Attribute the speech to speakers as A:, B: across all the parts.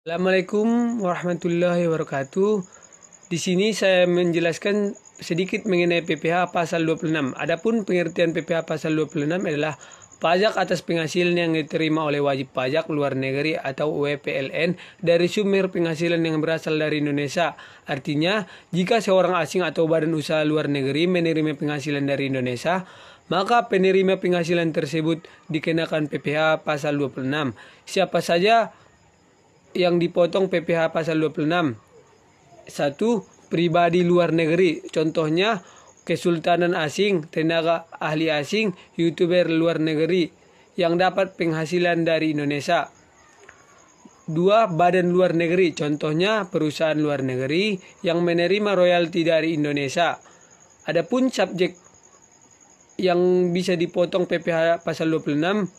A: Assalamualaikum warahmatullahi wabarakatuh. Di sini saya menjelaskan sedikit mengenai PPh pasal 26. Adapun pengertian PPh pasal 26 adalah pajak atas penghasilan yang diterima oleh wajib pajak luar negeri atau WPLN dari sumber penghasilan yang berasal dari Indonesia. Artinya, jika seorang asing atau badan usaha luar negeri menerima penghasilan dari Indonesia, maka penerima penghasilan tersebut dikenakan PPh pasal 26. Siapa saja yang dipotong PPh pasal 26? 1. Pribadi luar negeri. Contohnya kesultanan asing, tenaga ahli asing, youtuber luar negeri yang dapat penghasilan dari Indonesia. 2. Badan luar negeri. Contohnya perusahaan luar negeri yang menerima royalti dari Indonesia. Adapun subjek yang bisa dipotong PPh pasal 26.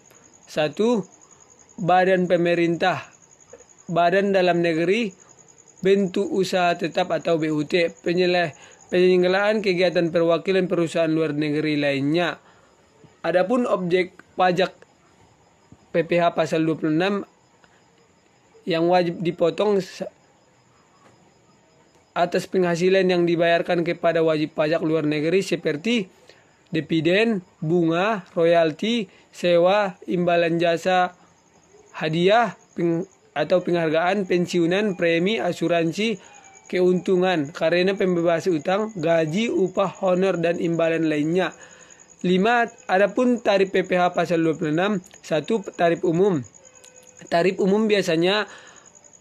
A: 1. Badan pemerintah, badan dalam negeri, bentuk usaha tetap atau BUT, penyelenggaraan kegiatan perwakilan perusahaan luar negeri lainnya. Adapun objek pajak PPh pasal 26 yang wajib dipotong atas penghasilan yang dibayarkan kepada wajib pajak luar negeri seperti dividen, bunga, royalti, sewa, imbalan jasa, hadiah, atau penghargaan, pensiunan, premi, asuransi, keuntungan karena pembebasan utang, gaji, upah, honor, dan imbalan lainnya. 5. Adapun tarif PPh pasal 26. 1. Tarif umum. Tarif umum biasanya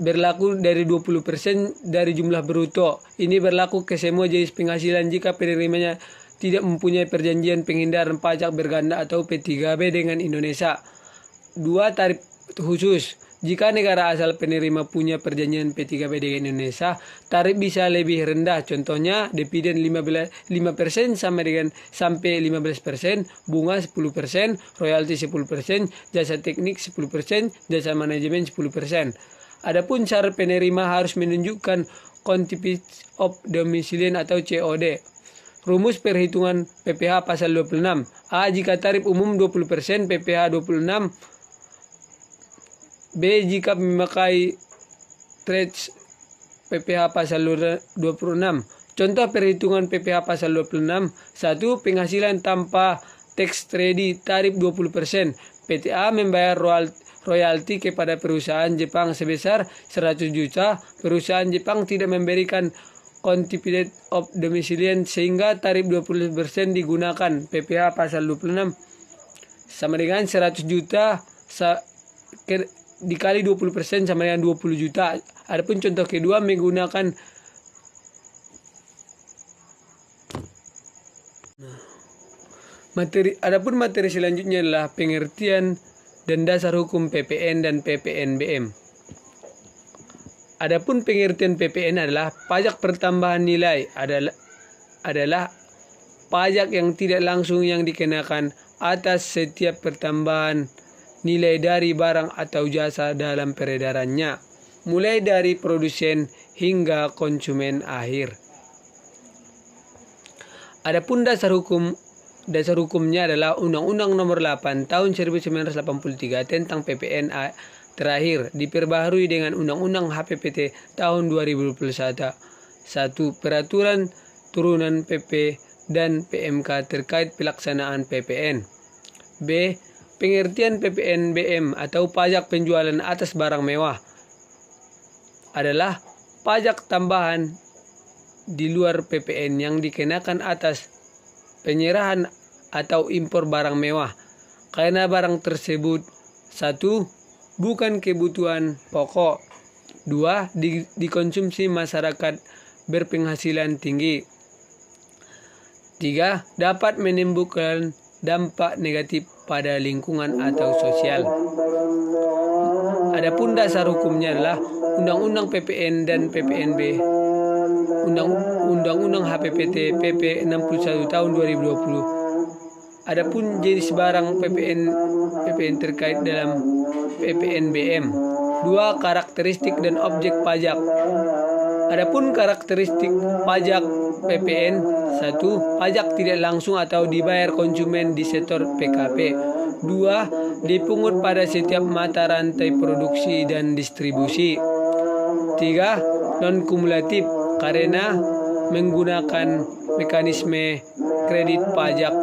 A: berlaku dari 20% dari jumlah bruto. Ini berlaku ke semua jenis penghasilan jika penerimanya tidak mempunyai perjanjian penghindaran pajak berganda atau P3B dengan Indonesia. 2. Tarif khusus. Jika negara asal penerima punya perjanjian P3B dengan Indonesia, tarif bisa lebih rendah. Contohnya, dividen 5% sampai 15%, bunga 10%, royalti 10%, jasa teknik 10%, jasa manajemen 10%. Adapun syarat penerima harus menunjukkan Certificate of Domiciliation atau COD. Rumus perhitungan PPh pasal 26. A. Jika tarif umum 20%, PPh 26. B. Jika memakai trades PPh pasal 26. Contoh perhitungan PPh pasal 26. 1. Penghasilan tanpa tax ready tarif 20%. PTA membayar royalti kepada perusahaan Jepang sebesar 100 juta. Perusahaan Jepang tidak memberikan Certificate of Domiciliation sehingga tarif 20% digunakan. PPh pasal 26 sama dengan 100 juta dikali 20% sama dengan 20 juta. Adapun contoh kedua menggunakan materi selanjutnya adalah pengertian dan dasar hukum PPN dan PPNBM. Adapun pengertian PPN adalah pajak pertambahan nilai adalah pajak yang tidak langsung yang dikenakan atas setiap pertambahan nilai dari barang atau jasa dalam peredarannya, mulai dari produsen hingga konsumen akhir. Adapun dasar hukumnya adalah Undang-Undang Nomor 8 Tahun 1983 tentang PPN terakhir diperbaharui dengan Undang-Undang HPPT Tahun 2021. 1. Peraturan turunan PP dan PMK terkait pelaksanaan PPN. B. Pengertian PPNBM atau pajak penjualan atas barang mewah adalah pajak tambahan di luar PPN yang dikenakan atas penyerahan atau impor barang mewah karena barang tersebut 1. Bukan kebutuhan pokok, 2. Dikonsumsi masyarakat berpenghasilan tinggi, 3. Dapat menimbulkan dampak negatif pada lingkungan atau sosial. Adapun dasar hukumnya adalah Undang-Undang PPN dan PPNB, Undang-Undang HPPT PP 61 tahun 2020. Adapun jenis barang PPN terkait dalam PPNBM. 2. Karakteristik dan objek pajak. Adapun karakteristik pajak PPN. 1. Pajak tidak langsung atau dibayar konsumen di sektor PKP. 2. Dipungut pada setiap mata rantai produksi dan distribusi. 3. Non-kumulatif karena menggunakan mekanisme kredit pajak.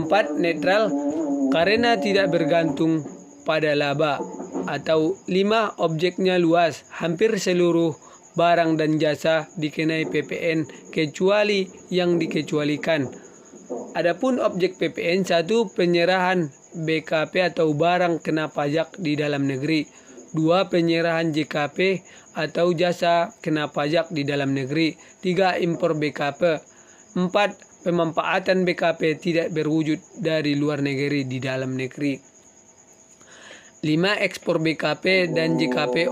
A: 4. Netral karena tidak bergantung pada laba. Atau 5. Objeknya luas, hampir seluruh barang dan jasa dikenai PPN kecuali yang dikecualikan. Adapun objek PPN 1. Penyerahan BKP atau barang kena pajak di dalam negeri. 2. Penyerahan JKP atau jasa kena pajak di dalam negeri. 3. Impor BKP. 4. Pemanfaatan BKP tidak berwujud dari luar negeri di dalam negeri. 5. Ekspor BKP dan JKP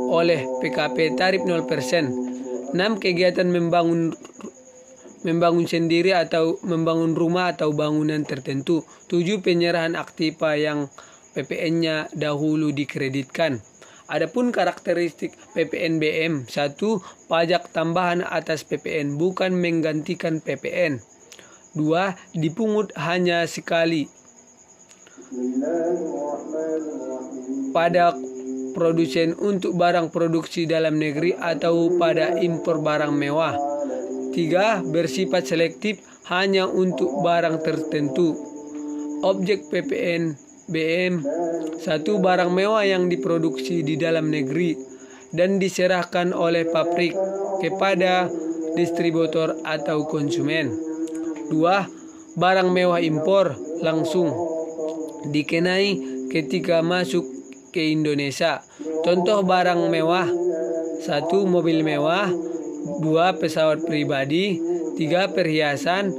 A: oleh PKP tarif 0%. 6. Kegiatan membangun sendiri atau membangun rumah atau bangunan tertentu. 7. Penyerahan aktiva yang PPN-nya dahulu dikreditkan. Adapun karakteristik PPNBM. 1. Pajak tambahan atas PPN bukan menggantikan PPN. 2. Dipungut hanya sekali pada produsen untuk barang produksi dalam negeri atau pada impor barang mewah. 3. Bersifat selektif hanya untuk barang tertentu. Objek PPN BM. 1. Barang mewah yang diproduksi di dalam negeri dan diserahkan oleh pabrik kepada distributor atau konsumen. 2. Barang mewah impor langsung dikenai ketika masuk ke Indonesia. Contoh barang mewah: 1. Mobil mewah. 2. Pesawat pribadi. 3. Perhiasan.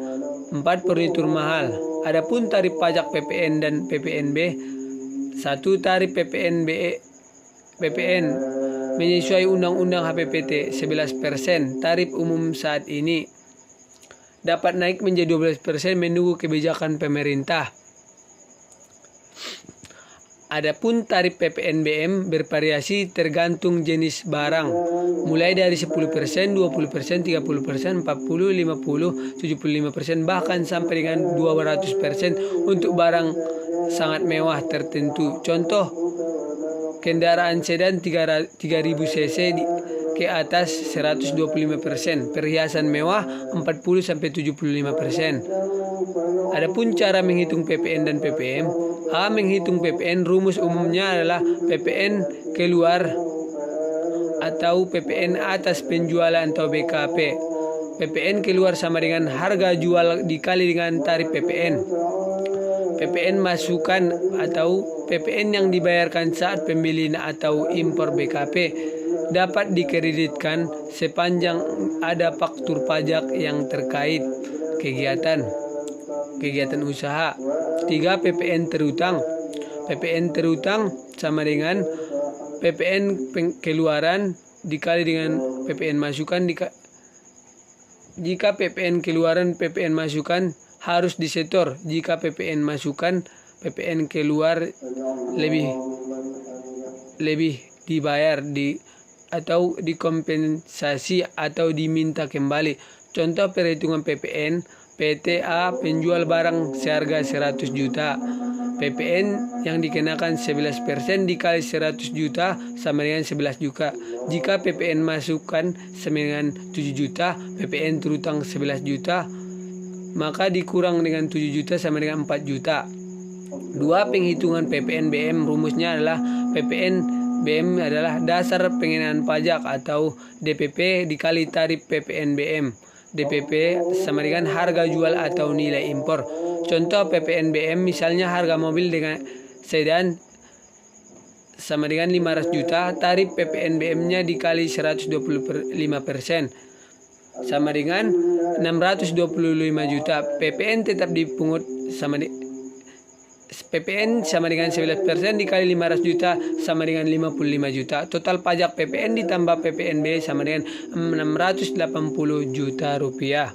A: 4. Furnitur mahal. Adapun tarif pajak PPN dan PPNB. 1. Tarif PPN menyesuai Undang-Undang HPPT 11%. Tarif umum saat ini dapat naik menjadi 12% menunggu kebijakan pemerintah. Adapun tarif PPNBM bervariasi tergantung jenis barang, mulai dari 10%, 20%, 30%, 40%, 50%, 75%, bahkan sampai dengan 200% untuk barang sangat mewah tertentu. Contoh, kendaraan sedan 3000 cc ke atas 125%, perhiasan mewah 40-75%. Adapun cara menghitung PPN dan PPM. A. Menghitung PPN, rumus umumnya adalah PPN keluar atau PPN atas penjualan atau BKP. PPN keluar sama dengan harga jual dikali dengan tarif PPN. PPN masukan atau PPN yang dibayarkan saat pembelian atau impor BKP dapat dikreditkan sepanjang ada faktur pajak yang terkait kegiatan usaha. 3. PPN terutang. PPN terutang sama dengan PPN keluaran dikali dengan PPN masukan. Jika PPN keluaran PPN masukan harus disetor. Jika PPN masukan PPN keluar lebih dibayar atau dikompensasi atau diminta kembali. Contoh perhitungan PPN: PTA penjual barang seharga 100 juta. PPN yang dikenakan 11% dikali 100 juta sama dengan 11 juta. Jika PPN masukan sama dengan 7 juta, PPN terutang 11 juta, maka dikurang dengan 7 juta sama dengan 4 juta. 2. Penghitungan PPN BM. Rumusnya adalah PPN BM adalah dasar pengenaan pajak atau DPP dikali tarif PPN BM. DPP sama dengan harga jual atau nilai impor. Contoh PPN BM misalnya harga mobil dengan sedan sama dengan 500 juta, tarif PPN BM-nya dikali 125% sama dengan 625 juta. PPN tetap dipungut PPN sama dengan 11% dikali 500 juta sama dengan 55 juta. Total pajak PPN ditambah PPNB sama dengan 680 juta rupiah.